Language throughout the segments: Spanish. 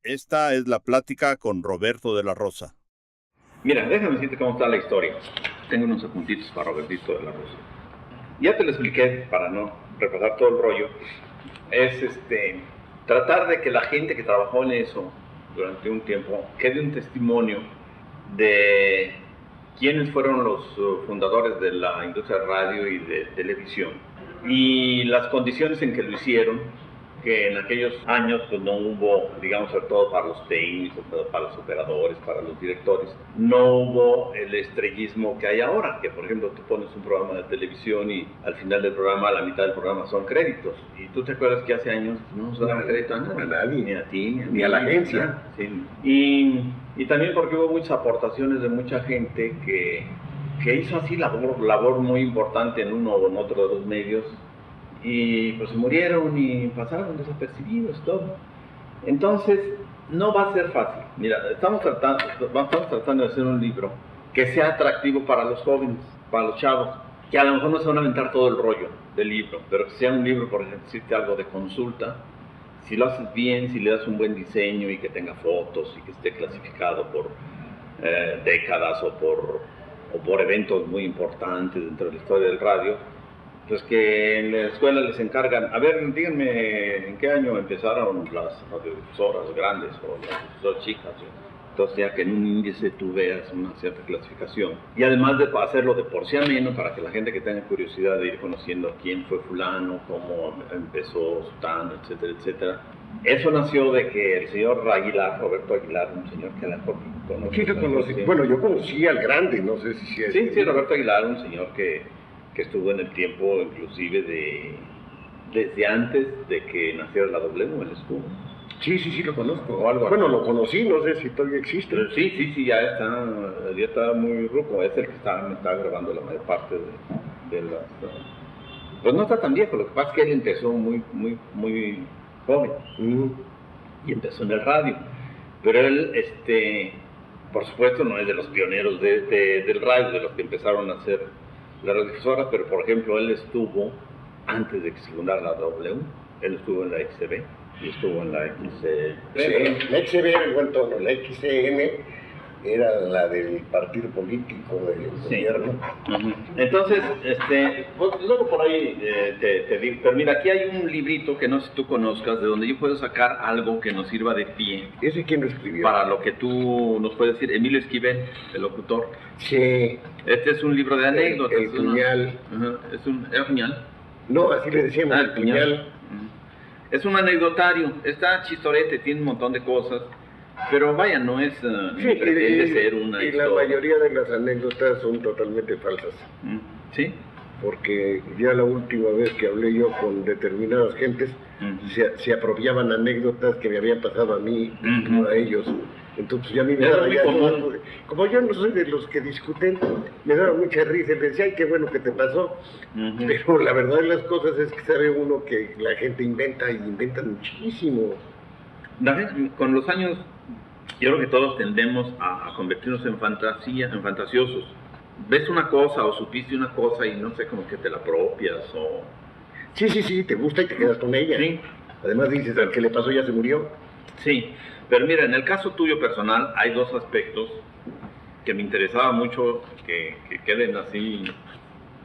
Esta es la plática con Roberto de la Rosa. Mira, déjame decirte cómo está la historia. Tengo unos apuntitos para Robertito de la Rosa. Ya te lo expliqué para no repasar todo el rollo. Es tratar de que la gente que trabajó en eso durante un tiempo quede un testimonio de quiénes fueron los fundadores de la industria de radio y de televisión y las condiciones en que lo hicieron, que en aquellos años pues no hubo, digamos, sobre todo para los técnicos, para los operadores, para los directores, no hubo el estrellismo que hay ahora, que por ejemplo tú pones un programa de televisión y al final del programa, a la mitad del programa son créditos, y tú te acuerdas que hace años no se daba crédito a nadie, ni a ti, ni a la agencia. Sí. Y también porque hubo muchas aportaciones de mucha gente que hizo así labor muy importante en uno o en otro de los medios, y pues se murieron y pasaron desapercibidos todo. Entonces no va a ser fácil. Mira, estamos tratando de hacer un libro que sea atractivo para los jóvenes, para los chavos, que a lo mejor no se van a aventar todo el rollo del libro, pero que sea un libro, por ejemplo, decirte algo de consulta. Si lo haces bien, si le das un buen diseño y que tenga fotos y que esté clasificado por décadas o por eventos muy importantes dentro de la historia del radio, pues que en la escuela les encargan, a ver, díganme en qué año empezaron las radiodifusoras grandes o las radiodifusoras chicas. Entonces ya que en un índice tú veas una cierta clasificación. Y además de hacerlo de por sí ameno para que la gente que tenga curiosidad de ir conociendo quién fue fulano, cómo empezó sutano, etcétera, etcétera. Eso nació de que el señor Aguilar, Roberto Aguilar, un señor que la conoce. Sí, yo conocí. Bueno, yo conocí al grande, no sé si es. Sí, Roberto Aguilar, un señor que estuvo en el tiempo inclusive desde antes de que naciera la W, él estuvo. Sí, lo conozco. O algo bueno, así. Lo conocí, no sé si todavía existe. Pero sí, ya está muy ruco, es el que está grabando la mayor parte de las... Pues no está tan viejo, lo que pasa es que él empezó muy joven, y empezó en el radio, pero él, por supuesto, no es de los pioneros del radio, de los que empezaron a hacer la radiodifusora, pero por ejemplo él estuvo antes de que se fundara la W, él estuvo en la XCB y estuvo en la XCB. Sí, la XCB era el buen tono, la XCN era la del partido político del gobierno. Entonces, pues, luego por ahí te digo, pero mira, aquí hay un librito que no sé si tú conozcas, de donde yo puedo sacar algo que nos sirva de pie. ¿Ese quién lo escribió? Para lo que tú nos puedes decir, Emilio Esquivel, el locutor. Sí. Este es un libro de anécdotas. El puñal. ¿Era puñal? No, así le decíamos, el puñal. Es un anecdotario, está chistorete, tiene un montón de cosas. Pero vaya, no es, ni pretende ser una y historia. La mayoría de las anécdotas son totalmente falsas. ¿Sí? Porque ya la última vez que hablé yo con determinadas gentes, se apropiaban anécdotas que me habían pasado a mí, no a ellos. Entonces ya a mí me daba ya... Como yo no soy de los que discuten, me daba mucha risa. Le decía, ay, qué bueno que te pasó. Pero la verdad de las cosas es que sabe uno que la gente inventa y inventa muchísimo. Con los años, yo creo que todos tendemos a convertirnos en fantasiosos. Ves una cosa o supiste una cosa y no sé, como que te la apropias o... Sí, te gusta y te quedas con ella. Sí. Además dices, al que le pasó ya se murió. Sí, pero mira, en el caso tuyo personal hay dos aspectos que me interesaba mucho que queden así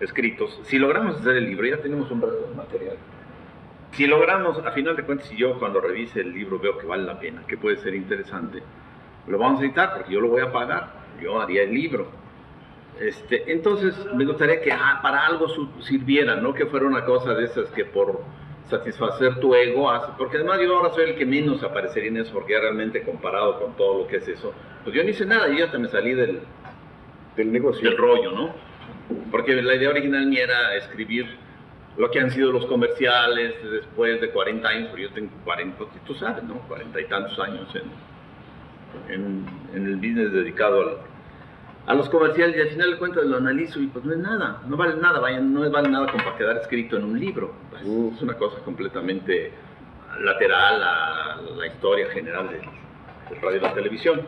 escritos. Si logramos hacer el libro, ya tenemos un resto de material. Si logramos, a final de cuentas, si yo cuando revise el libro veo que vale la pena, que puede ser interesante, lo vamos a editar porque yo lo voy a pagar, yo haría el libro. Entonces me gustaría que para algo sirviera, no que fuera una cosa de esas que por satisfacer tu ego hace, porque además yo ahora soy el que menos aparecería en eso, porque ya realmente comparado con todo lo que es eso, pues yo no hice nada, yo ya hasta me salí del negocio, del rollo, ¿no? Porque la idea original mía era escribir lo que han sido los comerciales después de 40 años, porque yo tengo 40, tú sabes, ¿no? 40 y tantos años en el business dedicado a los comerciales, y al final de cuentas lo analizo y pues no es nada, no vale nada, vaya, no vale nada como para quedar escrito en un libro. Pues, es una cosa completamente lateral a la historia general del radio y la televisión.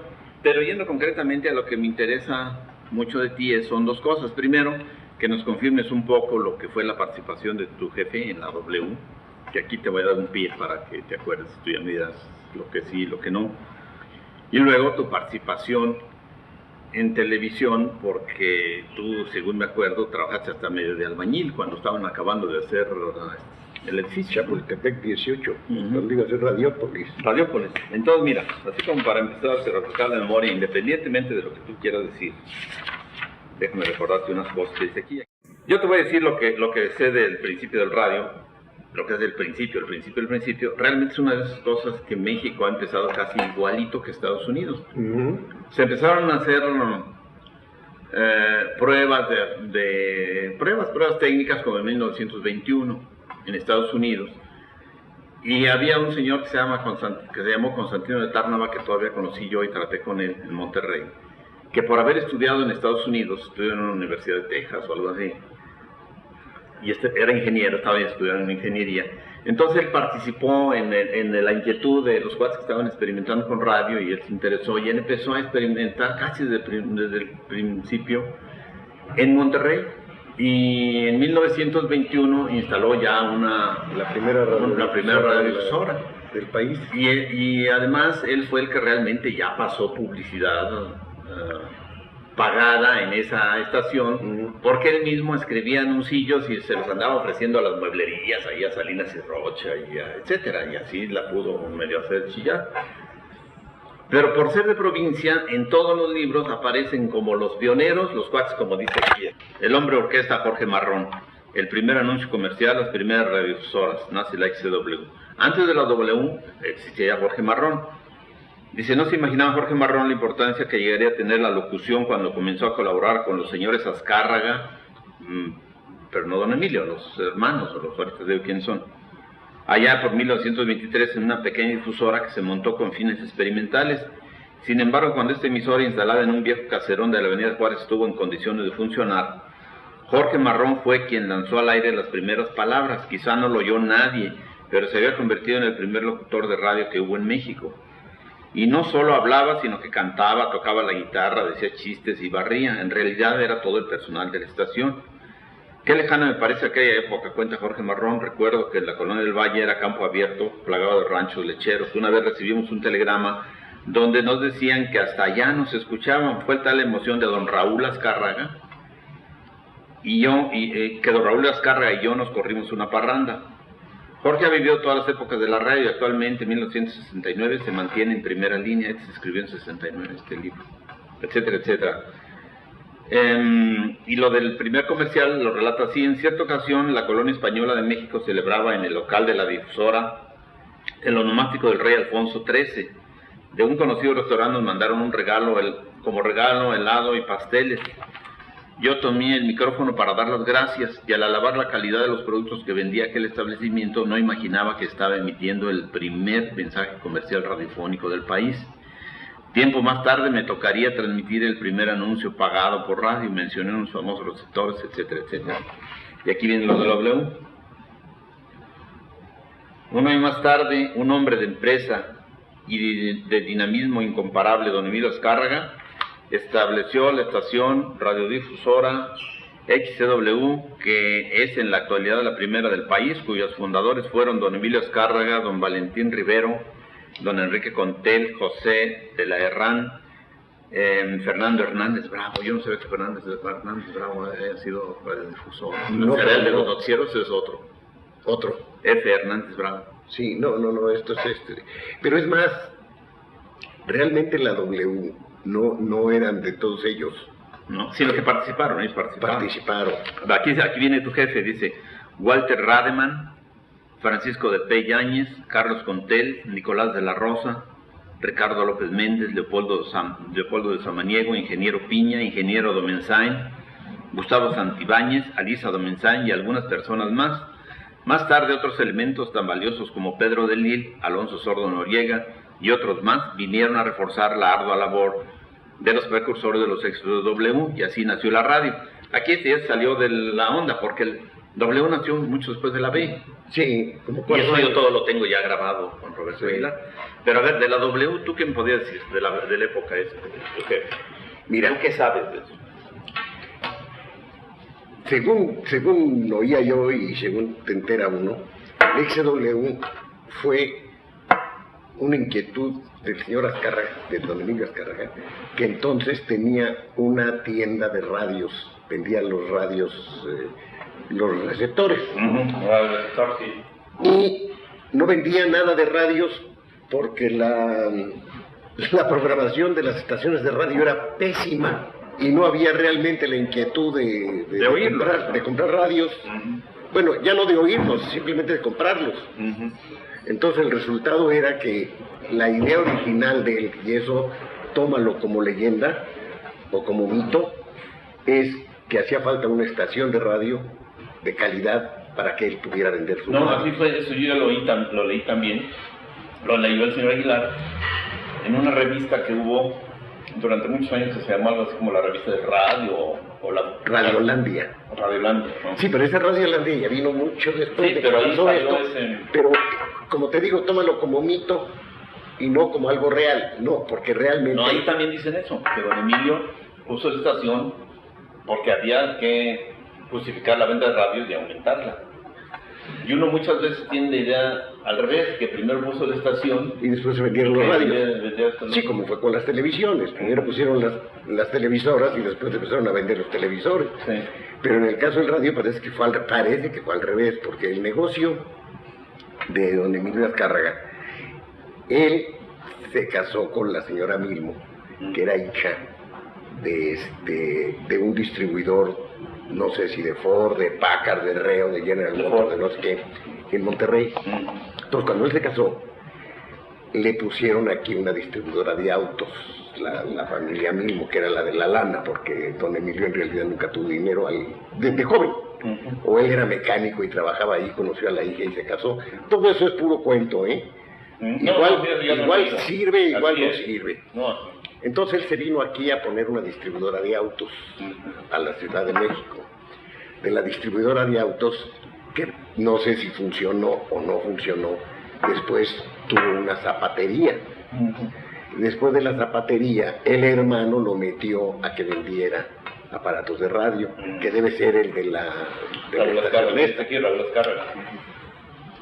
Pero yendo concretamente a lo que me interesa mucho de ti son dos cosas. Primero, que nos confirmes un poco lo que fue la participación de tu jefe en la W, que aquí te voy a dar un pie para que te acuerdes, tú ya me dirás lo que sí y lo que no. Y luego tu participación en televisión, porque tú, según me acuerdo, trabajaste hasta medio de albañil cuando estaban acabando de hacer el edificio. Chapultepec 18, donde iba a ser Radiópolis. Radiópolis. Entonces, mira, así como para empezar a refrescar la memoria, independientemente de lo que tú quieras decir, déjame recordarte unas cosas que dice aquí. Yo te voy a decir lo que sé del principio del radio, lo que es del principio, el principio. Realmente es una de esas cosas que México ha empezado casi igualito que Estados Unidos. Se empezaron a hacer pruebas pruebas técnicas como en 1921 en Estados Unidos, y había un señor que se llamó Constantino de Tárnava, que todavía conocí yo y traté con él en Monterrey, que por haber estudiado en Estados Unidos, estudió en una universidad de Texas o algo así, y era ingeniero, estaba estudiando en ingeniería. Entonces él participó en la inquietud de los cuates que estaban experimentando con radio, y él se interesó, y él empezó a experimentar casi desde el principio en Monterrey, y en 1921 instaló ya la primera radiodifusora del país. Y además él fue el que realmente ya pasó publicidad pagada en esa estación, porque él mismo escribía anuncillos y se los andaba ofreciendo a las mueblerías, ahí a Salinas y Rocha, etcétera, y así la pudo medio hacer chillar. Pero por ser de provincia, en todos los libros aparecen como los pioneros, los cuates, como dice aquí, el hombre orquesta Jorge Marrón, el primer anuncio comercial, las primeras radiodifusoras, nace la XCW. Antes de la W existía Jorge Marrón. Dice, no se imaginaba Jorge Marrón la importancia que llegaría a tener la locución cuando comenzó a colaborar con los señores Azcárraga, pero no don Emilio, los hermanos, o los ahorita de quién son. Allá por 1923 en una pequeña difusora que se montó con fines experimentales. Sin embargo, cuando esta emisora instalada en un viejo caserón de la avenida Juárez estuvo en condiciones de funcionar, Jorge Marrón fue quien lanzó al aire las primeras palabras. Quizá no lo oyó nadie, pero se había convertido en el primer locutor de radio que hubo en México. Y no solo hablaba, sino que cantaba, tocaba la guitarra, decía chistes y barría. En realidad era todo el personal de la estación. Qué lejana me parece aquella época, cuenta Jorge Marrón. Recuerdo que la colonia del Valle era campo abierto, plagado de ranchos lecheros. Una vez recibimos un telegrama donde nos decían que hasta allá nos escuchaban. Fue tal la emoción de don Raúl Azcárraga que don Raúl Azcárraga y yo nos corrimos una parranda. Jorge ha vivido todas las épocas de la radio y actualmente en 1969 se mantiene en primera línea. Se escribió en 69 este libro, etcétera, etcétera. Y lo del primer comercial lo relata así: en cierta ocasión la colonia española de México celebraba en el local de la difusora el onomástico del rey Alfonso XIII. De un conocido restaurante nos mandaron un regalo, como regalo helado y pasteles. Yo tomé el micrófono para dar las gracias, y al alabar la calidad de los productos que vendía aquel establecimiento no imaginaba que estaba emitiendo el primer mensaje comercial radiofónico del país. Tiempo más tarde me tocaría transmitir el primer anuncio pagado por radio, mencioné unos famosos receptores, etcétera, etcétera. Y aquí viene lo de la W. Un año más tarde, un hombre de empresa y de dinamismo incomparable, don Emilio Azcárraga, estableció la estación radiodifusora XCW, que es en la actualidad la primera del país, cuyos fundadores fueron don Emilio Azcárraga, don Valentín Rivero, don Enrique Contel, José de la Herrán, Fernando Hernández Bravo. Yo no sabía que Fernando Hernández Bravo haya sido radiodifusor. No, el de los noticieros es otro. F. Hernández Bravo. Sí, no, esto es este. Pero es más, realmente la W no eran de todos ellos. No, sino que participaron, ellos participaron. Aquí viene tu jefe, dice Walter Rademan, Francisco de P. Yáñez, Carlos Contel, Nicolás de la Rosa, Ricardo López Méndez, Leopoldo de Samaniego, Ingeniero Piña, Ingeniero Domenzain, Gustavo Santibáñez, Alisa Domenzain y algunas personas más. Más tarde otros elementos tan valiosos como Pedro de Lille, Alonso Sordo Noriega y otros más vinieron a reforzar la ardua labor de los precursores de los éxitos de W, y así nació la radio. Aquí ya salió de la onda, porque el W nació mucho después de la B. Sí, y eso yo todo lo tengo ya grabado con Roberto Aguilar. Pero a ver, de la W, ¿tú qué me podías decir de la época esa? Mira, ¿tú qué sabes de eso? Según oía yo y según te entera uno, El XW fue una inquietud del señor Azcárraga, de don Emilio Azcárraga, que entonces tenía una tienda de radios, vendía los radios, los receptores. Y no vendía nada de radios porque la programación de las estaciones de radio era pésima y no había realmente la inquietud de comprar radios. Bueno, ya no de oírlos, simplemente de comprarlos. Entonces el resultado era que la idea original de él, y eso tómalo como leyenda o como mito, es que hacía falta una estación de radio de calidad para que él pudiera vender su radio. No, así fue, eso yo ya lo leí también, lo leyó el señor Aguilar en una revista que hubo durante muchos años que se llamó algo así como la revista de radio o la Radiolandia. Radiolandia, ¿no? Sí, pero esa Radiolandia ya vino mucho después sí, de pero que ahí pasó esto. Pero como te digo, tómalo como mito y no como algo real. No, porque realmente... No, ahí también dicen eso, que don Emilio puso la estación porque había que justificar la venta de radios y aumentarla. Y uno muchas veces tiene la idea al revés, que primero puso la estación y después se vendieron los radios. Sí, como fue con las televisiones. Primero pusieron las televisoras y después empezaron a vender los televisores. Sí. Pero en el caso del radio parece que fue al revés, porque el negocio de don Emilio Azcárraga, él se casó con la señora Milmo, que era hija de un distribuidor, no sé si de Ford, de Packard, de Reo, de General Motors, de no sé qué, en Monterrey. Entonces cuando él se casó, le pusieron aquí una distribuidora de autos, la familia Milmo, que era la de la lana, porque don Emilio en realidad nunca tuvo dinero desde joven. O él era mecánico y trabajaba ahí, conoció a la hija y se casó. Todo eso es puro cuento, ¿eh? Igual sirve, igual no sirve. Entonces él se vino aquí a poner una distribuidora de autos a la Ciudad de México. De la distribuidora de autos, que no sé si funcionó o no funcionó, después tuvo una zapatería. Después de la zapatería, el hermano lo metió a que vendiera aparatos de radio, que debe ser el de la estación esta.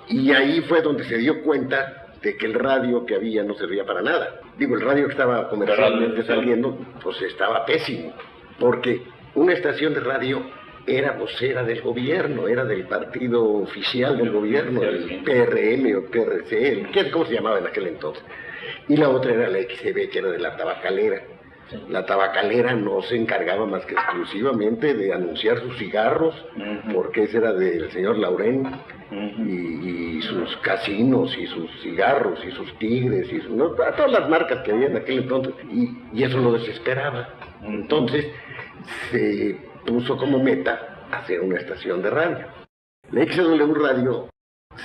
Y ahí fue donde se dio cuenta de que el radio que había no servía para nada. Digo, el radio que estaba comercialmente saliendo, pues estaba pésimo, porque una estación de radio era vocera del gobierno, era del partido oficial del gobierno, del PRM o PRC, ¿cómo se llamaba en aquel entonces? Y la otra era la XB, que era de la tabacalera. La tabacalera no se encargaba más que exclusivamente de anunciar sus cigarros, porque ese era del señor Laurén, y sus casinos, y sus cigarros, y sus tigres, y todas las marcas que había en aquel entonces, y eso lo desesperaba. Entonces se puso como meta hacer una estación de radio. La XW Radio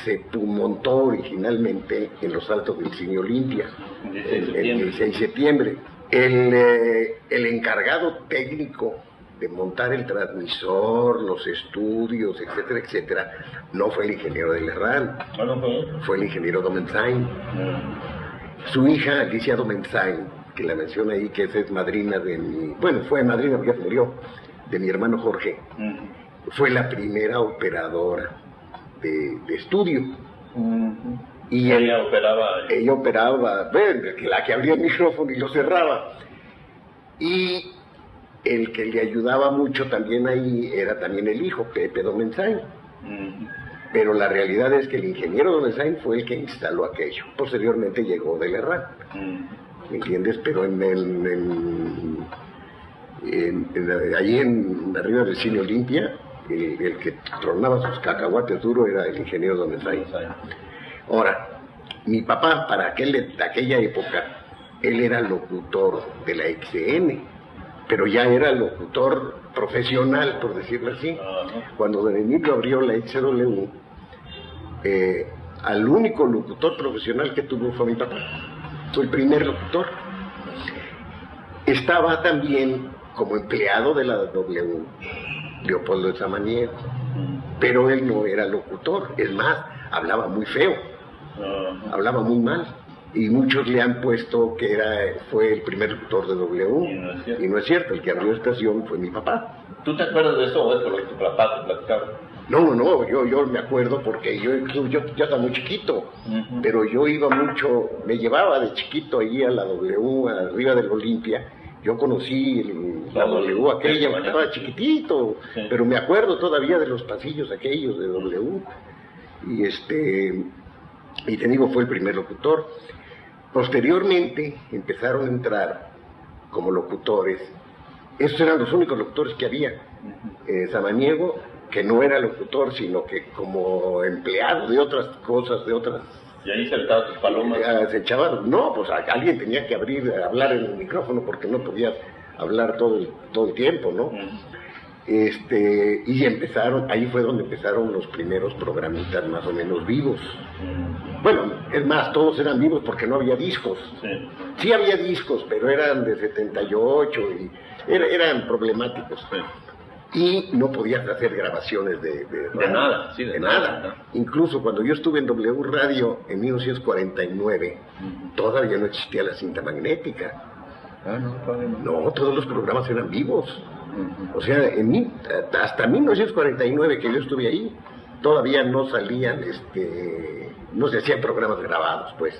se montó originalmente en los Altos del Cine Olimpia, el 16 de septiembre. El encargado técnico de montar el transmisor, los estudios, etcétera, etcétera, no fue el ingeniero de Lerrán, fue el ingeniero Domenzain. Su hija, Alicia Domenzain, que la menciona ahí, que es madrina fue madrina porque ya se murió, de mi hermano Jorge, fue la primera operadora de estudio. Y ella operaba, la que abría el micrófono y lo cerraba. Y el que le ayudaba mucho también ahí era también el hijo, Pepe Domenzain. Pero la realidad es que el ingeniero Domenzain fue el que instaló aquello. Posteriormente llegó de Lerrán, ¿me entiendes? Pero ahí arriba del Cine Olimpia, el que tronaba sus cacahuates duro era el ingeniero Domenzain. Ahora, mi papá, para aquella época, él era locutor de la XN, pero ya era locutor profesional, por decirlo así. Cuando don Emilio abrió la XW, al único locutor profesional que tuvo fue mi papá. Fue el primer locutor. Estaba también como empleado de la W, Leopoldo de Samaniego, pero él no era locutor, es más, hablaba muy feo, hablaba muy mal, y muchos le han puesto que fue el primer locutor de W, y no es cierto, el que abrió estación fue mi papá. ¿Tú te acuerdas de eso o es por lo que tu papá te platicaba? No, yo me acuerdo porque yo estaba muy chiquito, pero yo iba mucho, me llevaba de chiquito ahí a la W, arriba del Olimpia. Yo conocí la W aquella, cuando estaba chiquitito, pero me acuerdo todavía de los pasillos aquellos de W. Y te digo, fue el primer locutor. Posteriormente empezaron a entrar como locutores. Esos eran los únicos locutores que había. Samaniego, que no era locutor, sino que como empleado de otras cosas, de otras... ¿Y ahí se echaba tus palomas? Se echaba, no, pues alguien tenía que hablar en el micrófono porque no podías hablar todo el tiempo, ¿no? Y empezaron, ahí fue donde empezaron los primeros programitas más o menos vivos. Bueno, es más, todos eran vivos porque no había discos. Sí había discos, pero eran de 78 y eran problemáticos. Y no podías hacer grabaciones de nada, de nada. Incluso cuando yo estuve en W Radio en 1949, todavía no existía la cinta magnética. No, todos los programas eran vivos. O sea, hasta 1949 que yo estuve ahí, todavía no salían, no se hacían programas grabados, pues.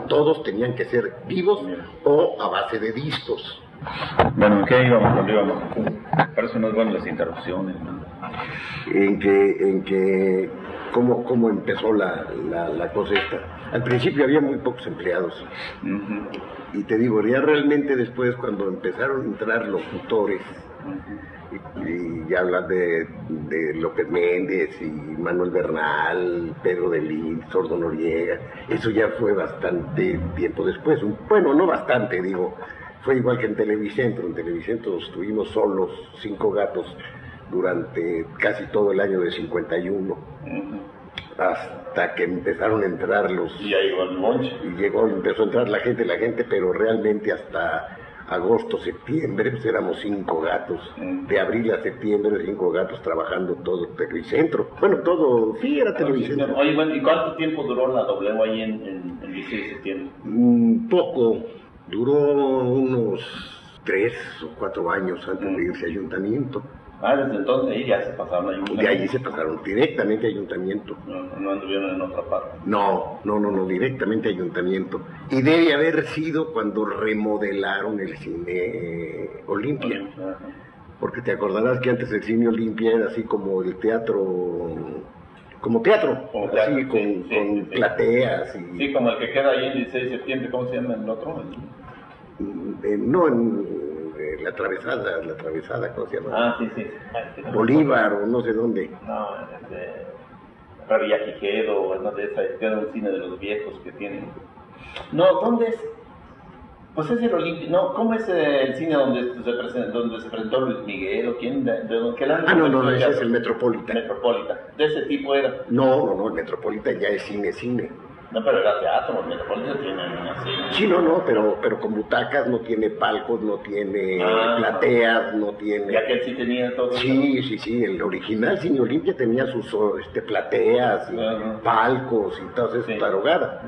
Todos tenían que ser vivos o a base de discos. Bueno, ¿en qué íbamos? ¿Dónde íbamos? Por eso no es bueno las interrupciones, ¿no? ¿Cómo empezó la cosa esta? Al principio había muy pocos empleados. Y te digo, ya realmente después cuando empezaron a entrar locutores, y ya hablas de López Méndez y Manuel Bernal, Pedro de Lid, Sordo Noriega, eso ya fue bastante tiempo después. Bueno, no bastante, digo. Fue igual que en Televicentro. En Televicentro estuvimos solos, 5 gatos, durante casi todo el año de 51. Hasta que empezaron a entrar los... Y ahí llegó el monche. Y empezó a entrar la gente, pero realmente hasta agosto, septiembre, pues éramos 5 gatos. De abril a septiembre, 5 gatos trabajando todo Televicentro. Bueno, todo, sí, era Televicentro. Oye, bueno, ¿y cuánto tiempo duró la W ahí en 16 de septiembre? Poco. Duró unos 3 o 4 años antes de irse a ayuntamiento. Desde entonces ahí ya se pasaron a ayuntamiento. De ahí se pasaron directamente a ayuntamiento. No anduvieron en otra parte. No, directamente a ayuntamiento. Y debe haber sido cuando remodelaron el cine Olimpia. Porque te acordarás que antes el cine Olimpia era así como el teatro... Como teatro, así con plateas y... Sí, como el que queda ahí en 16 de septiembre, ¿cómo se llama el otro? No, en la travesada, ¿cómo se llama? Sí. Bolívar o no sé dónde. No, Revilla Quijedo, no de esa, queda un cine de los viejos que tienen. No, ¿dónde es? Pues es el Olimpia, no, ¿cómo es el cine donde se presentó Luis Miguel o quién? No, ese es el Metropolitan. ¿De ese tipo era? No, el Metropolitan ya es cine. No, pero era teatro, el Metropolitan tiene una cine. Sí, pero con butacas, no tiene palcos, no tiene plateas, no tiene... ¿Y aquel sí tenía todo? Sí, el original Cine Olimpia tenía sus plateas y palcos y todas esas tarugadas.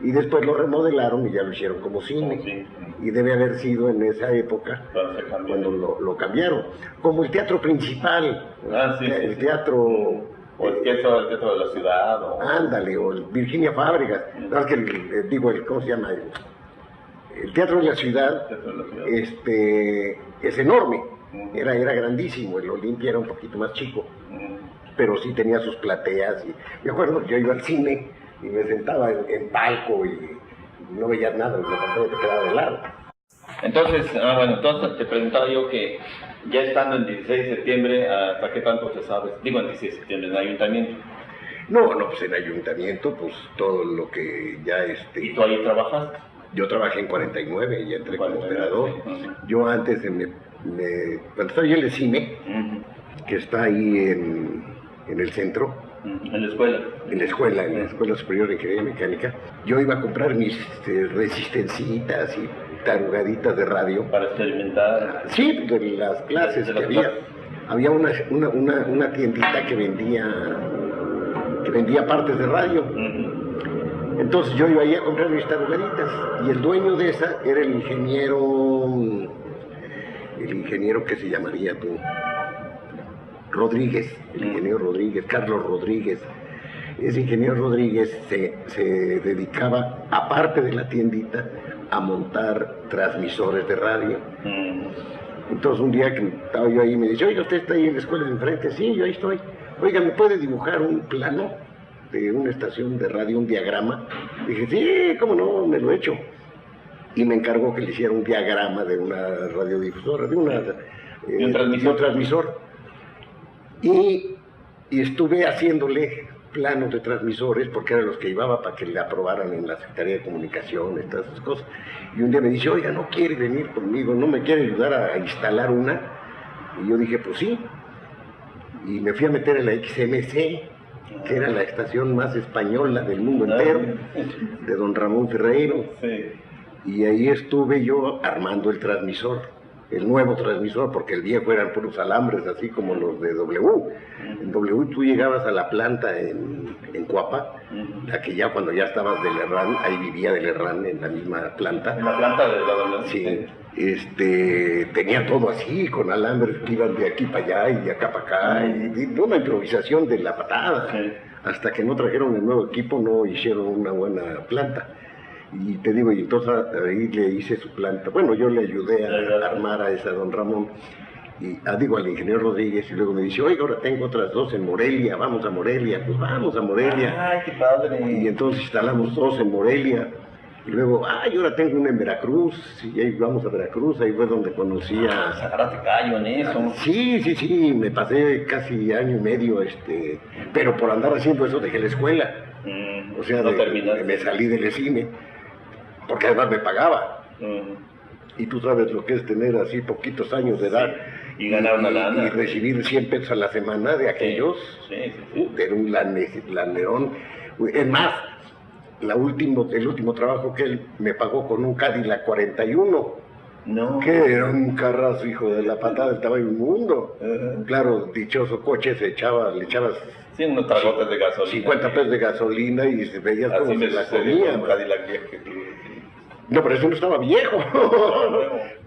Y después lo remodelaron y ya lo hicieron como cine. Y debe haber sido en esa época cuando lo cambiaron. Como el teatro principal. El teatro... O el teatro de la ciudad. Ándale, o el Virginia Fábregas. ¿Sabes que ¿cómo se llama? El teatro de la ciudad, es enorme. Era grandísimo. El Olimpia era un poquito más chico. Pero sí tenía sus plateas. Y me acuerdo que yo iba al cine y me sentaba en palco y no veía nada, la pantalla te quedaba de lado. Entonces, entonces te preguntaba yo que ya estando en 16 de septiembre, ¿hasta qué tanto te sabes? Digo, en 16 de septiembre, en ayuntamiento. No, pues en ayuntamiento, pues todo lo que ya ¿Y tú ahí trabajaste? Yo trabajé en 49 y entré como operador. Yo antes, cuando estaba yo en el cine, que está ahí en el centro, ¿En la escuela? En la Escuela Superior de Ingeniería Mecánica, yo iba a comprar mis resistencitas y tarugaditas de radio. ¿Para experimentar? Sí, de las clases que había. Había una tiendita que vendía partes de radio. Entonces yo iba ahí a comprar mis tarugaditas y el dueño de esa era el ingeniero que se llamaría tú. Rodríguez, el ingeniero Rodríguez, Carlos Rodríguez. Ese ingeniero Rodríguez se dedicaba, aparte de la tiendita, a montar transmisores de radio. Entonces un día que estaba yo ahí me dice, oiga, ¿usted está ahí en la escuela de enfrente? Sí, yo ahí estoy. Oiga, ¿me puede dibujar un plano de una estación de radio, un diagrama? Dije, sí, cómo no, me lo he hecho. Y me encargó que le hiciera un diagrama de una radiodifusora, de un transmisor. Y estuve haciéndole planos de transmisores, porque eran los que llevaba para que le aprobaran en la Secretaría de Comunicaciones, todas esas cosas. Y un día me dice, oiga, ¿no quiere venir conmigo? ¿No me quiere ayudar a instalar una? Y yo dije, pues sí. Y me fui a meter en la XMC, que era la estación más española del mundo entero, de don Ramón Ferreiro. Sí. Y ahí estuve yo armando el transmisor, el nuevo transmisor, porque el viejo eran puros alambres, así como los de W. En W tú llegabas a la planta en Coapa, la que ya cuando ya estabas del Herrán, ahí vivía del Herrán en la misma planta. ¿En la planta de la W? Sí. Tenía todo así, con alambres que iban de aquí para allá y de acá para acá, y una improvisación de la patada. Sí. Hasta que no trajeron el nuevo equipo, no hicieron una buena planta. Y te digo, y entonces ahí le hice su planta. Bueno, yo le ayudé a armar a esa don Ramón, y digo al ingeniero Rodríguez, y luego me dice, oiga, ahora tengo otras dos en Morelia, vamos a Morelia. Pues vamos a Morelia. ¡Ay, qué padre! Y entonces instalamos dos en Morelia. Y luego, ahora tengo una en Veracruz, y ahí vamos a Veracruz, ahí fue donde conocí a... Agarraste callo en eso. Sí, me pasé casi año y medio, pero por andar haciendo eso dejé la escuela. O sea, no me salí del cine, porque además me pagaba. Y tú sabes lo que es tener así poquitos años de edad. Y ganar una lana. Y recibir 100 pesos a la semana de aquellos. Sí. Era un lanerón. Es más, el último trabajo que él me pagó con un Cadillac 41. No. Que era un carrazo, hijo de la patada, estaba inmundo. Claro, dichoso coche, le echabas Sí, unos tragotes de gasolina. 50 pesos de gasolina y veías así cómo se la comía. No, pero eso no estaba viejo.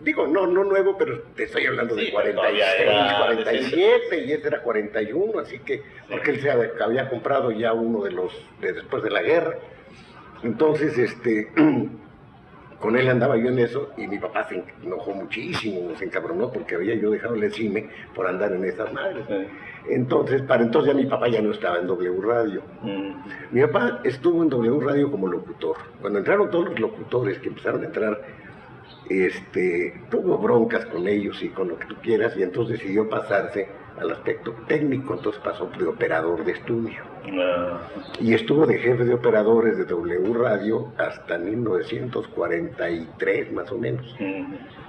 Digo, no nuevo, pero te estoy hablando de 46, 47, y este era 41, así que, porque él se había comprado ya uno de después de la guerra. Entonces, con él andaba yo en eso, y mi papá se enojó muchísimo, se encabronó porque había yo dejado el cine por andar en esas madres. Entonces, para entonces ya mi papá ya no estaba en W Radio. Mi papá estuvo en W Radio como locutor. Cuando entraron todos los locutores que empezaron a entrar, tuvo broncas con ellos y con lo que tú quieras, y entonces decidió pasarse al aspecto técnico, entonces pasó de operador de estudio. Y estuvo de jefe de operadores de W Radio hasta 1943, más o menos,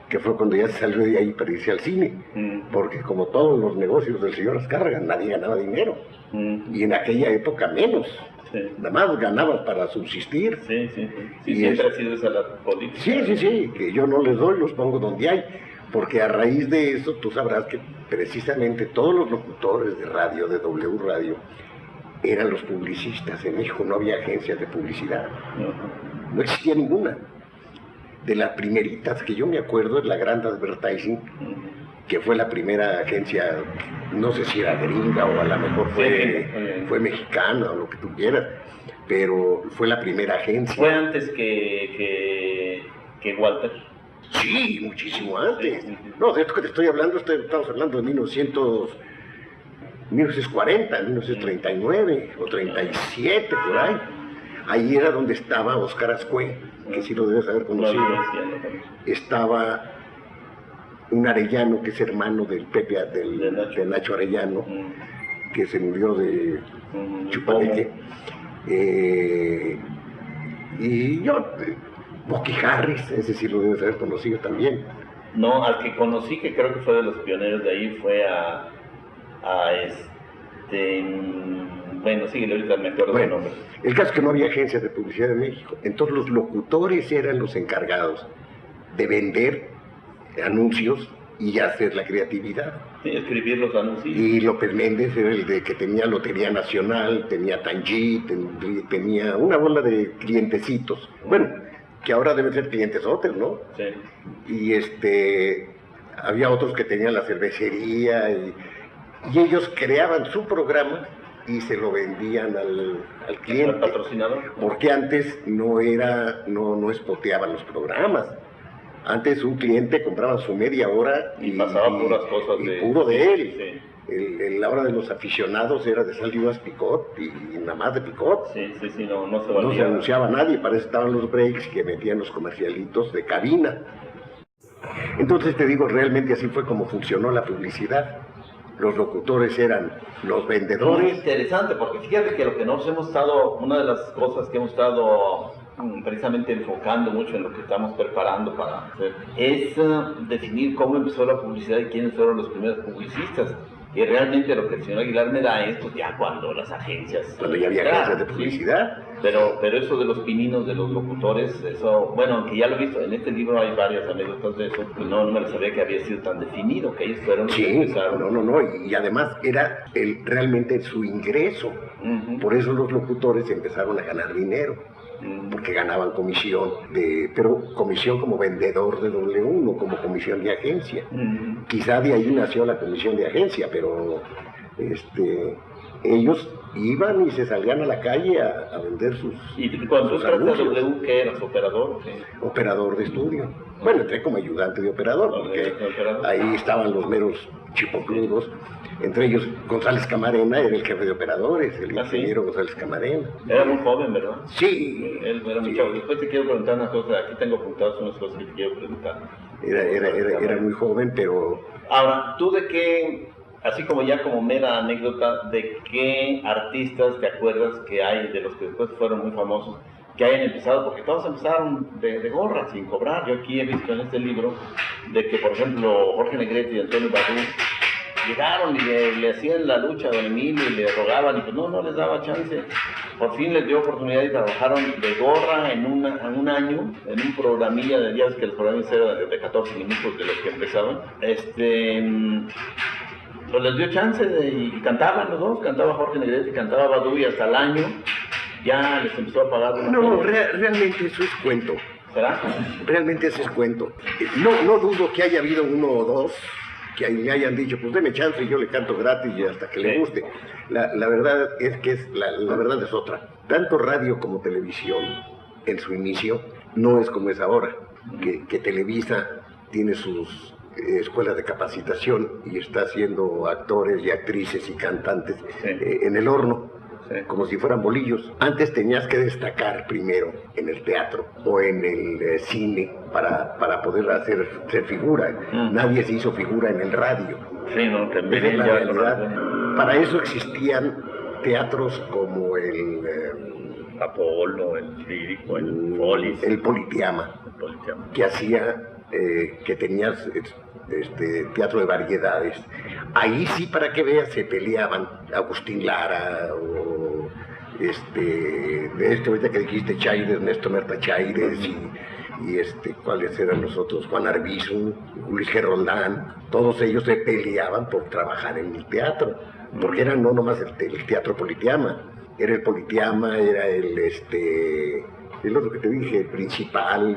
que fue cuando ya se salió de ahí para irse al cine, porque como todos los negocios del señor Azcárraga, nadie ganaba dinero, y en aquella época menos. Nada más ganabas para subsistir. Sí, siempre ha sido esa la política. Sí, que yo no les doy, los pongo donde hay. Porque a raíz de eso, tú sabrás que precisamente todos los locutores de radio, de W Radio, eran los publicistas. En México no había agencias de publicidad. No existía ninguna. De las primeritas que yo me acuerdo es la Grand Advertising, que fue la primera agencia, no sé si era gringa o a lo mejor fue mexicana o lo que tú quieras, pero fue la primera agencia. ¿Fue antes que Walter? Sí, muchísimo antes. No, de esto que te estoy hablando, estamos hablando de 1940, 1939 o 37, por ahí. Ahí era donde estaba Oscar Azcue, que sí lo debes haber conocido. Estaba un Arellano, que es hermano del Pepe, de Nacho Arellano, que se murió de chupaneque. Y yo... Bucky Harris, ese sí lo debes haber conocido también. No, al que conocí, que creo que fue de los pioneros de ahí, fue bueno, síguele, ahorita me acuerdo del nombre. El caso es que no había agencias de publicidad en México, entonces los locutores eran los encargados de vender anuncios y hacer la creatividad. Sí, escribir los anuncios. Y López Méndez era el de que tenía Lotería Nacional, tenía Tangi, tenía una bola de clientecitos. Bueno, que ahora deben ser clientes otros, ¿no? Sí. Y había otros que tenían la cervecería y ellos creaban su programa y se lo vendían al cliente. ¿El patrocinador? Porque antes no espoteaban los programas. Antes un cliente compraba su media hora y pasaba puras cosas puro de él. Sí. La hora de los aficionados era de Sal y Uvas Picot y nada más de Picot. Sí, no se valía. No se anunciaba a nadie, para eso estaban los breaks que metían los comercialitos de cabina. Entonces te digo, realmente así fue como funcionó la publicidad. Los locutores eran los vendedores. Muy interesante, porque fíjate que lo que nos hemos estado, una de las cosas que hemos estado precisamente enfocando mucho en lo que estamos preparando para hacer, es definir cómo empezó la publicidad y quiénes fueron los primeros publicistas. Y realmente lo que el señor Aguilar me da es, pues ya cuando las agencias... Cuando ya había agencias de publicidad. Sí, pero eso de los pininos de los locutores, eso, bueno, aunque ya lo he visto, en este libro hay varias anécdotas de eso, pues no me lo sabía que había sido tan definido, que ellos fueron los que empezaron. No, y además era realmente su ingreso. Por eso los locutores empezaron a ganar dinero. Porque ganaban comisión, pero comisión como vendedor de W, no como comisión de agencia. Quizá de ahí nació la comisión de agencia, pero ellos iban y se salían a la calle a vender sus ¿Y cuando tú tratas de W, qué eras? ¿Operador? ¿Sí? Operador de estudio. Bueno, entré como ayudante de operador, porque ahí estaban los meros chipocludos. Entre ellos, González Camarena era el jefe de operadores, el ingeniero González Camarena. Era muy joven, ¿verdad? Sí. Él era muy joven. Después te quiero preguntar una cosa, aquí tengo apuntadas unas cosas que te quiero preguntar. Era muy joven, pero... Ahora, ¿tú de qué, así como ya como mera anécdota, de qué artistas te acuerdas que hay, de los que después fueron muy famosos, que hayan empezado? Porque todos empezaron de gorra, sin cobrar. Yo aquí he visto en este libro de que, por ejemplo, Jorge Negrete y Antonio Badú llegaron y le hacían la lucha a don Emilio y le rogaban y pues no les daba chance. Por fin les dio oportunidad y trabajaron de gorra en un año, en un programilla de días, que los programas eran de 14 minutos de los que empezaban. Pues les dio chance y cantaban los dos, cantaba Jorge Negrete y cantaba Badú, y hasta el año ya les empezó a pagar. No, realmente eso es cuento. ¿Será? Realmente eso es cuento. No dudo que haya habido uno o dos que le hayan dicho, pues deme chance y yo le canto gratis y hasta que le guste. La verdad es que la verdad es otra. Tanto radio como televisión, en su inicio, no es como es ahora, que Televisa tiene sus escuelas de capacitación y está haciendo actores y actrices y cantantes en el horno. Como si fueran bolillos. Antes tenías que destacar primero en el teatro o en el cine para poder ser figura. Nadie se hizo figura en el radio. Sí, no, también es la realidad. Para eso existían teatros como el Apolo, el Lírico, el Polis. El Politeama, que hacía que tenías teatro de variedades. Ahí sí, para que veas, se peleaban Agustín Lara o ahorita que dijiste Chaires, Néstor Merta Chaires y ¿cuáles eran los otros? Juan Arbizu, Luis G. Roldán. Todos ellos se peleaban por trabajar en el teatro, porque era no nomás el teatro Politeama, era el Politeama, era el otro que te dije, el principal.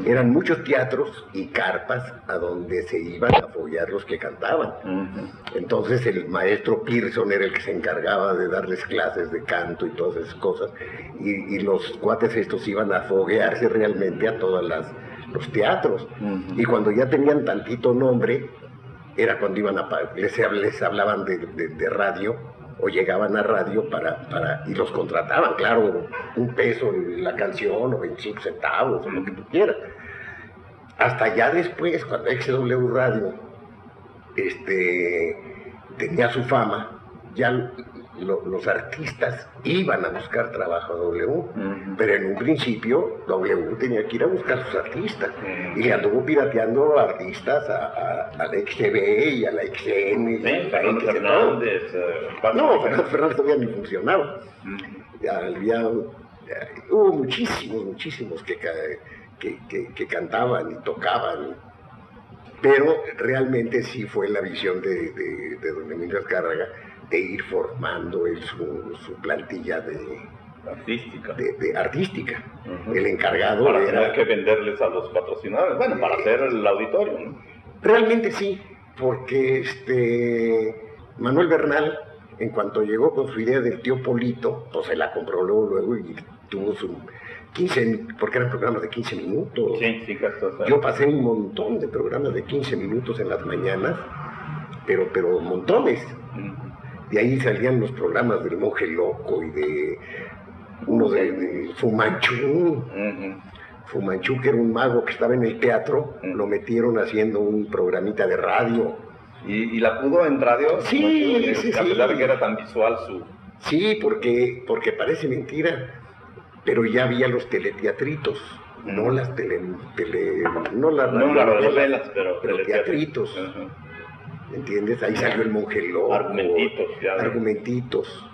Eran muchos teatros y carpas a donde se iban a foguear los que cantaban. Entonces el maestro Pearson era el que se encargaba de darles clases de canto y todas esas cosas, y los cuates estos iban a foguearse realmente a todos los teatros. Y cuando ya tenían tantito nombre, era cuando iban les hablaban de radio, o llegaban a radio y los contrataban, claro, $1 la canción, o 25 centavos, o lo que tú quieras. Hasta ya después, cuando XW Radio tenía su fama, ya los artistas iban a buscar trabajo a W, pero en un principio W tenía que ir a buscar sus artistas, y le anduvo pirateando artistas a la XTV y a la XN. Fernando Fernández. Fernando Fernández todavía ni funcionaba. Hubo muchísimos que cantaban y tocaban, pero realmente sí fue la visión de don Emilio Azcárraga de ir formando su plantilla artística. El encargado para era... tener que venderles a los patrocinadores, para hacer el auditorio, ¿no? Realmente sí, porque Manuel Bernal, en cuanto llegó con su idea del tío Polito, pues se la compró luego y tuvo su 15, porque eran programas de 15 minutos. Sí, claro. Yo pasé un montón de programas de 15 minutos en las mañanas, pero montones. De ahí salían los programas del Monje Loco y de uno de Fumanchu. Fumanchu, que era un mago que estaba en el teatro, lo metieron haciendo un programita de radio. ¿Y la pudo en radio? Sí, A pesar de que era tan visual su... Sí, porque parece mentira, pero ya había los teleteatritos, no las no las novelas, pero teatritos. ¿Entiendes? Ahí salió el Monje Loco. Argumentitos.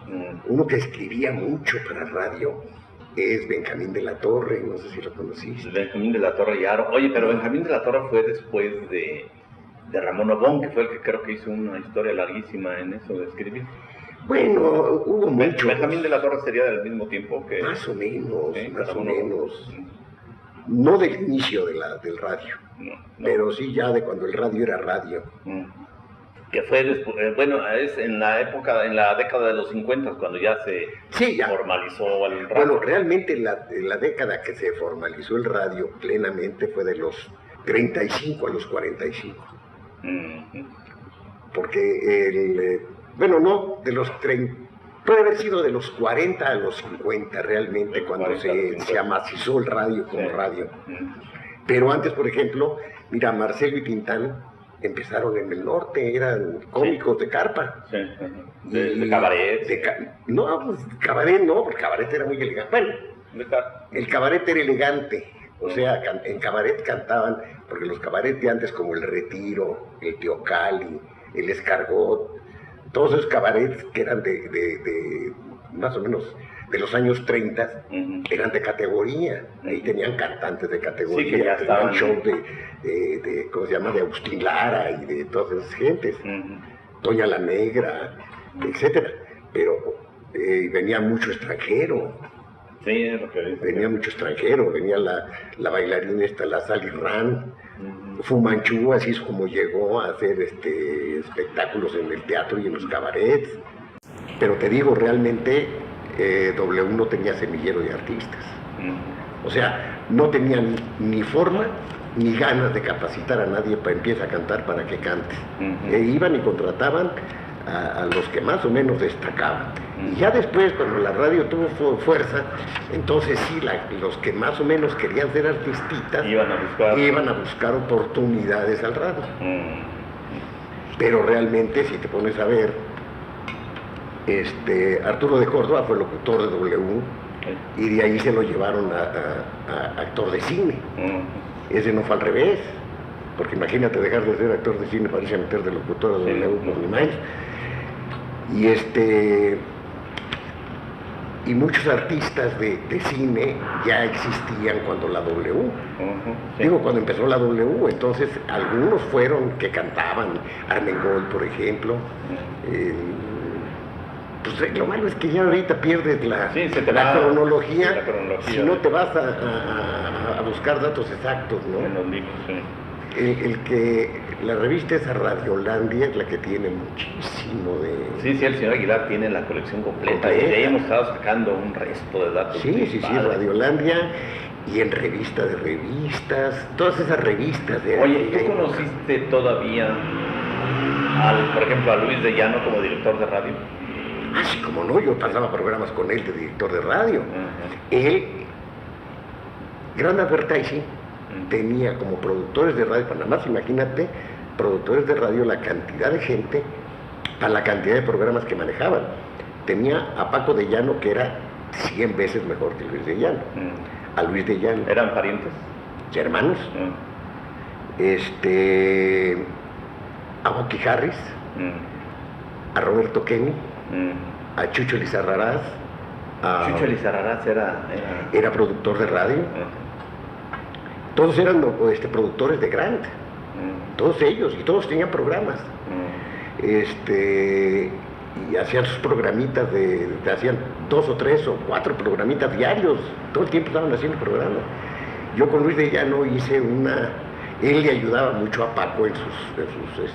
Uno que escribía mucho para radio es Benjamín de la Torre, no sé si lo conociste. Benjamín de la Torre y Aro. Oye, pero Benjamín de la Torre fue después de Ramón Obón, que fue el que creo que hizo una historia larguísima en eso de escribir. Bueno, hubo mucho. Benjamín de la Torre sería del mismo tiempo que... Más o menos, ¿sí? más o menos. No del inicio del radio, no. Pero sí ya de cuando el radio era radio. Que fue después, es en la década de los 50, cuando ya se formalizó el radio. Bueno, realmente la década que se formalizó el radio plenamente fue de los 35 a los 45. Porque de los 30, puede haber sido de los 40 a los 50 realmente, cuando se amacizó el radio como radio. Pero antes, por ejemplo, mira, Marcelo y Tintán empezaron en el norte, eran cómicos de carpa. De cabaret. Cabaret no, porque cabaret era muy elegante. Bueno, el cabaret era elegante. O sea, en cabaret cantaban, porque los cabarets de antes, como el Retiro, el Teocali, el Escargot, todos esos cabarets que eran de más o menos de los años 30, eran de categoría. Ahí tenían cantantes de categoría, sí, que ya estaban shows de ¿cómo se llama?, de Agustín Lara y de todas esas gentes, Toña la Negra, etcétera. Pero venía mucho extranjero. Sí, es lo que dice. Venía mucho extranjero, venía la bailarina la Sally Rand, Fumanchu, así es como llegó a hacer espectáculos en el teatro y en los cabarets. Pero te digo, realmente W no tenía semillero de artistas. O sea, no tenían ni forma ni ganas de capacitar a nadie para empieza a cantar para que cante. Iban y contrataban a los que más o menos destacaban. Y ya después, cuando la radio tuvo fuerza, entonces sí, los que más o menos querían ser artistitas iban a buscar oportunidades al radio. Pero realmente, si te pones a ver, Arturo de Córdoba fue locutor de W, y de ahí se lo llevaron a actor de cine. Ese no fue al revés, porque imagínate dejar de ser actor de cine para irse a meter de locutor de W, por ni más. Y muchos artistas de cine ya existían cuando la W. Digo, cuando empezó la W, entonces algunos fueron que cantaban, Armengol, por ejemplo. Pues lo malo es que ya ahorita pierdes la cronología, si no te vas a buscar datos exactos, ¿no? En los libros, sí. La revista esa Radiolandia es la que tiene muchísimo de... Sí, el señor Aguilar tiene la colección completa. Y de ahí hemos estado sacando un resto de datos. Sí, Radiolandia, y en revista de revistas, todas esas revistas de... Oye, ¿tú conociste todavía, por ejemplo, a Luis de Llano como director de radio? Ah, sí, como no, yo pasaba programas con él de director de radio. Él, Grand Advertising, tenía como productores de radio, para nada más imagínate, productores de radio, la cantidad de gente para la cantidad de programas que manejaban. Tenía a Paco de Llano, que era 100 veces mejor que Luis de Llano. A Luis de Llano. ¿Eran parientes? Hermanos. A Bucky Harris, a Roberto Kenny, a Chucho Lizarraraz. Chucho Lizarraraz era productor de radio. Todos eran productores de Grant, todos ellos, y todos tenían programas. Y hacían sus programitas hacían 2 o 3 o 4 programitas diarios, todo el tiempo estaban haciendo programas. Yo con Luis de Llano hice él le ayudaba mucho a Paco en sus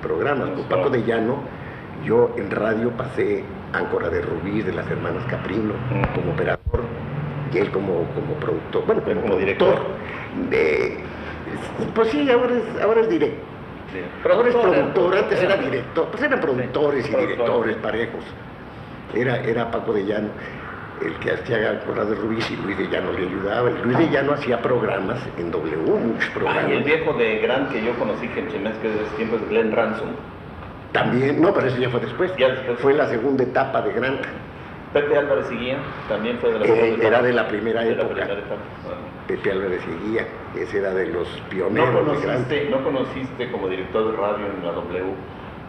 programas. Con Paco de Llano Yo en radio pasé Áncora de Rubí, de las hermanas Caprino, como operador, y él como productor, bueno, como productor. Director. Pues sí, ahora es director. Sí. Ahora es productor, antes era director, pues eran productores y directores parejos. Era Paco de Llano el que hacía Áncora de Rubí, y Luis de Llano le ayudaba. Y Luis de Llano hacía programas en W, muchos programas. Y el viejo de Grant que yo conocí, que en Chimes, que de ese tiempo es Glenn Ransom. También, no, pero eso ya fue después. Ya después. Fue la segunda etapa de Grant. Pepe Álvarez Seguía también fue de la segunda etapa. Era de la primera De la época. primera etapa. Pepe Álvarez Seguía, ese era de los pioneros de Grant. ¿No conociste como director de radio en la W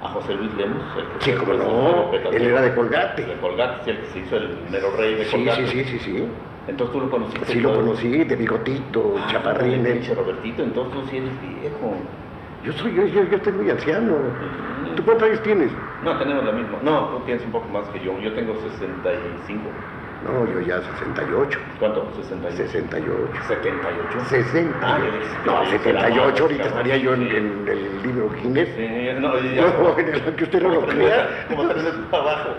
a José Luis Lemus? Sí, como no, él era de Colgate. De Colgate, sí, el que se hizo el mero rey de Sí, Colgate. sí. Entonces tú lo conociste. Sí, lo conocí, de bigotito, chaparrín. Pinche Robertito, entonces tú sí eres viejo. Yo estoy muy anciano. ¿Tú cuántos años tienes? No, tenemos lo mismo. No, tú tienes un poco más que yo. Yo tengo 65. No, yo ya 68. ¿Cuánto? 68. 68. 78. 60. Ah, No, yo 78, ahorita cabrón, estaría yo sí. en el libro Guinness. Sí, no, No, en el que usted no lo crea. Como 3 metros para abajo.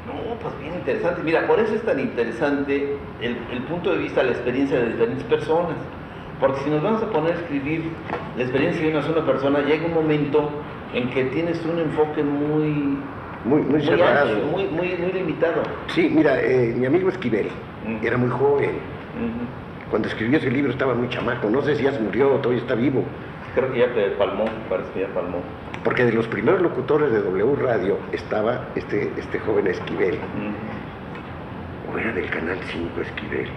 No, pues bien interesante. Mira, por eso es tan interesante el punto de vista, la experiencia de diferentes personas. Porque si nos vamos a poner a escribir la experiencia de una sola persona, llega un momento en que tienes un enfoque muy cerrado. amplio, muy limitado. Sí, mira, mi amigo Esquivel era muy joven. Ujú. Cuando escribió ese libro estaba muy chamaco. No sé si ya se murió o todavía está vivo. Creo que ya te palmó, parece que ya palmó. Porque de los primeros locutores de W Radio estaba este joven Esquivel. O era del Canal 5 Esquivel.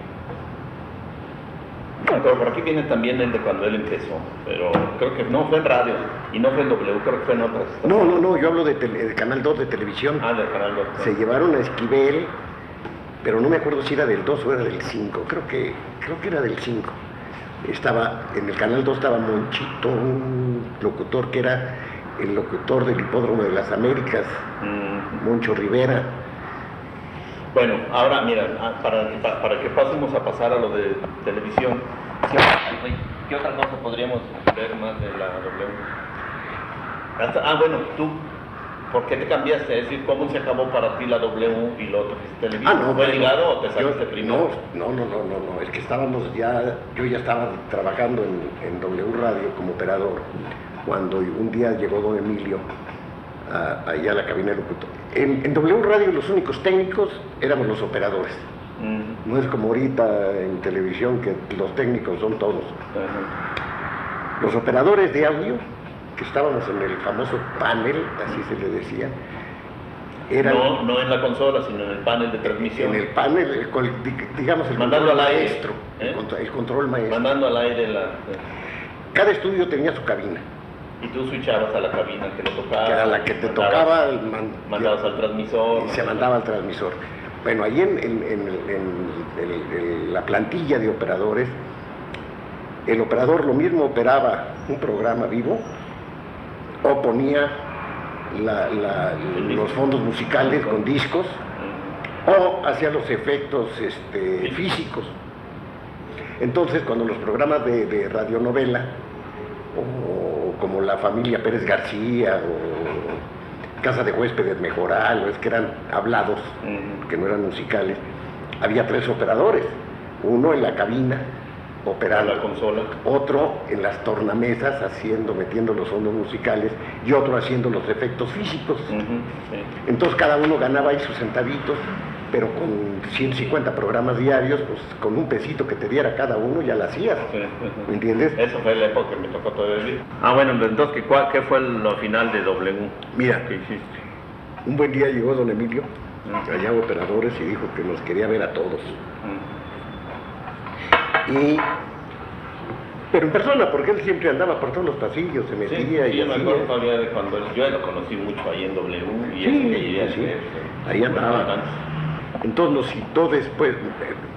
Bueno, pero por aquí viene también el de cuando él empezó, pero creo que no fue en radio y no fue en W, creo que fue en otras. No, yo hablo de Canal 2 de televisión. Ah, del Canal 2. Se llevaron a Esquivel, pero no me acuerdo si era del 2 o era del 5, creo que era del 5. En el Canal 2 estaba Monchito, un locutor que era el locutor del Hipódromo de las Américas, Moncho Rivera. Bueno, ahora mira, para que pasemos a pasar a lo de televisión, ¿qué otra cosa podríamos ver más de la W? Bueno, tú, ¿por qué te cambiaste? Es decir, ¿cómo se acabó para ti la W y lo otro que es televisión? ¿Fue ligado o te saliste primero? No, es que yo ya estaba trabajando en W Radio como operador, cuando un día llegó don Emilio allá a la cabina de locutor. En W Radio los únicos técnicos éramos los operadores. No es como ahorita en televisión que los técnicos son todos. Los operadores de audio, que estábamos en el famoso panel, así se le decía, eran... No en la consola, sino en el panel de transmisión. En el panel, digamos, el mandando control al aire, maestro. El control maestro. Mandando al aire Cada estudio tenía su cabina. Y tú switchabas a la cabina que le tocaba. Que era la que te tocaba. Mandabas al transmisor. Y se mandaba al transmisor. Bueno, ahí en la plantilla de operadores, el operador lo mismo operaba un programa vivo o ponía los fondos musicales con discos o hacía los efectos físicos. Entonces, cuando los programas de radionovela o como La Familia Pérez García o Casa de Huéspedes Mejoral, es que eran hablados, que no eran musicales, había 3 operadores, uno en la cabina operando, la consola, otro en las tornamesas metiendo los fondos musicales y otro haciendo los efectos físicos. Entonces cada uno ganaba ahí sus centavitos, pero con 150 programas diarios, pues con un pesito que te diera cada uno ya la hacías. ¿Me entiendes? Eso fue la época que me tocó todavía vivir. Bueno, entonces, ¿qué fue lo final de W? Mira, ¿qué hiciste? Un buen día llegó don Emilio, allá operadores, y dijo que nos quería ver a todos. Pero en persona, porque él siempre andaba por todos los pasillos, se metía y yo me acuerdo todavía de cuando yo lo conocí mucho ahí en W y ahí andaba. Entonces nos citó después.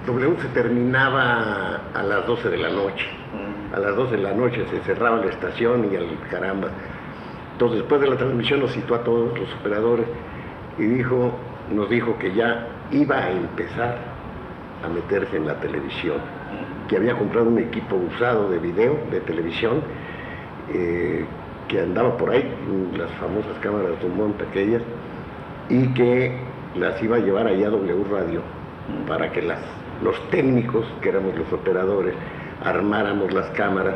W se terminaba a las 12 de la noche. A las 12 de la noche se cerraba la estación y al caramba. Entonces después de la transmisión nos citó a todos los operadores y nos dijo que ya iba a empezar a meterse en la televisión, que había comprado un equipo usado de video, de televisión, que andaba por ahí, las famosas cámaras Dumont aquellas, y que las iba a llevar allá a W Radio para que los técnicos, que éramos los operadores, armáramos las cámaras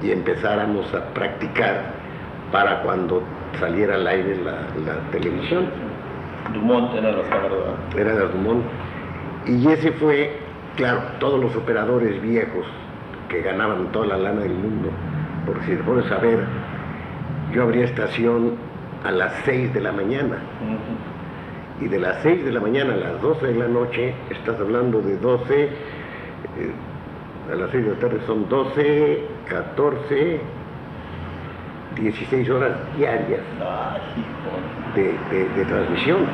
y empezáramos a practicar para cuando saliera al aire la televisión. Dumont eran las cámaras, ¿verdad? Eran las Dumont. Y ese fue, claro, todos los operadores viejos que ganaban toda la lana del mundo, porque si te pones a ver, yo abría estación a las 6 de la mañana. Y de las 6 de la mañana a las 12 de la noche, estás hablando de 12, a las 6 de la tarde son 12, 14, 16 horas diarias de transmisión,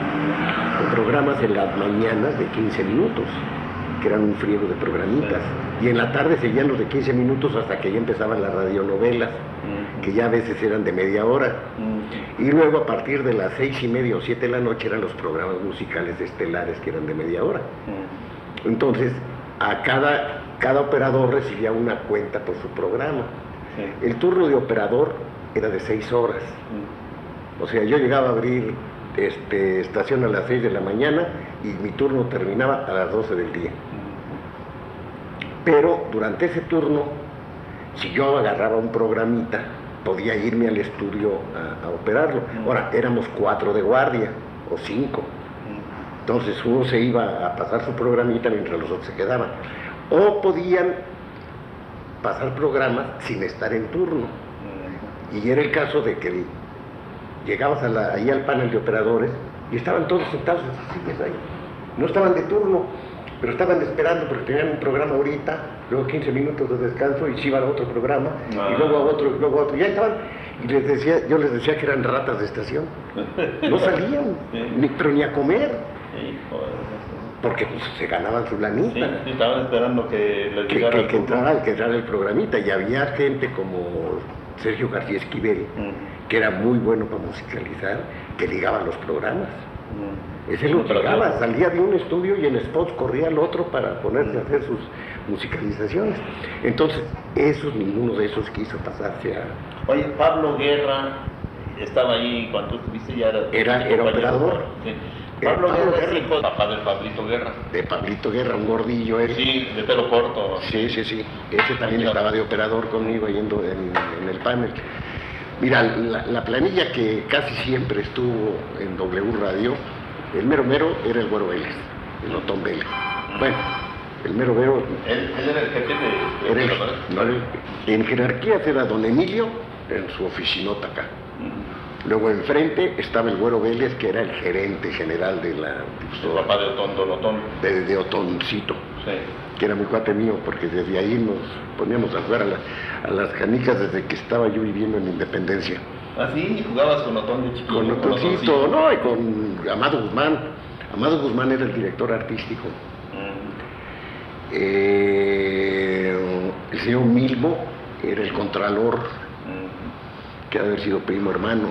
con programas en las mañanas de 15 minutos, que eran un friego de programitas, y en la tarde seguían los de 15 minutos hasta que ya empezaban las radionovelas, que ya a veces eran de media hora, y luego a partir de las 6:30 o 7 de la noche eran los programas musicales estelares, que eran de media hora. Entonces, a cada operador recibía una cuenta por su programa. El turno de operador era de 6 horas. O sea, yo llegaba a abrir estación a las 6 de la mañana y mi turno terminaba a las 12 del día. Pero durante ese turno, si yo agarraba un programita, podía irme al estudio a operarlo. Ahora, éramos 4 de guardia, o 5. Entonces uno se iba a pasar su programita mientras los otros se quedaban. O podían pasar programas sin estar en turno. Y era el caso de que llegabas ahí al panel de operadores y estaban todos sentados en sus sillas ahí. No estaban de turno, pero estaban esperando porque tenían un programa ahorita, luego 15 minutos de descanso y se iban a otro programa, y luego a otro, y luego a otro. Ya estaban, y yo les decía que eran ratas de estación. No salían, pero ni a comer. Porque pues, se ganaban su lanita. Sí, estaban esperando que les llegara que entrara el programita, y había gente como Sergio García Esquivel, que era muy bueno para musicalizar, que ligaba los programas. Ese lo ligaba, salía de un estudio y en spots corría al otro para ponerse a hacer sus musicalizaciones. Entonces, ninguno de esos quiso pasarse a... Oye, Pablo Guerra estaba ahí cuando tú estuviste, ya era operador. Sí. Pablo Guerra es hijo, papá de Pablito Guerra. De Pablito Guerra, un gordillo él. Sí, de pelo corto. Sí. Ese también estaba de operador conmigo yendo en el panel. Mira, la planilla que casi siempre estuvo en W Radio, el mero era el Güero Vélez, el Otón Vélez. Bueno, el mero mero... ¿Él era el jefe de en jerarquías era don Emilio, en su oficinota acá. Luego enfrente estaba el Güero Vélez, que era el gerente general de la... El papá de Otón, don Otón. De Otoncito. Sí. Que era muy cuate mío, porque desde ahí nos poníamos a jugar a las canicas desde que estaba yo viviendo en Independencia. ¿Ah, sí? ¿Jugabas con Otón de chiquito? Con Otoncito, no, y con Amado Guzmán. Amado Guzmán era el director artístico. El señor Milmo era el contralor, que ha de haber sido primo hermano.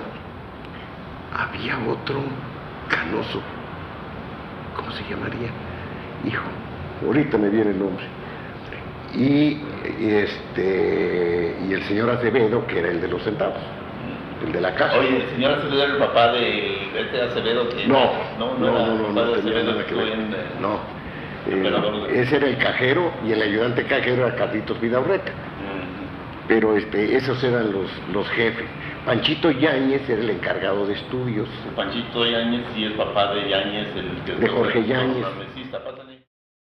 Había otro canoso, ¿cómo se llamaría? Hijo, ahorita me viene el nombre. Y el señor Acevedo, que era el de los centavos, el de la casa. Oye, el señor Acevedo era el papá de Acevedo que... No tenía nada que ver. Ese era el cajero, y el ayudante cajero era Carlitos Vidaurreta. Pero esos eran los jefes. Panchito Yáñez era el encargado de estudios. Panchito Yáñez y el papá de Yáñez, de Jorge Yáñez.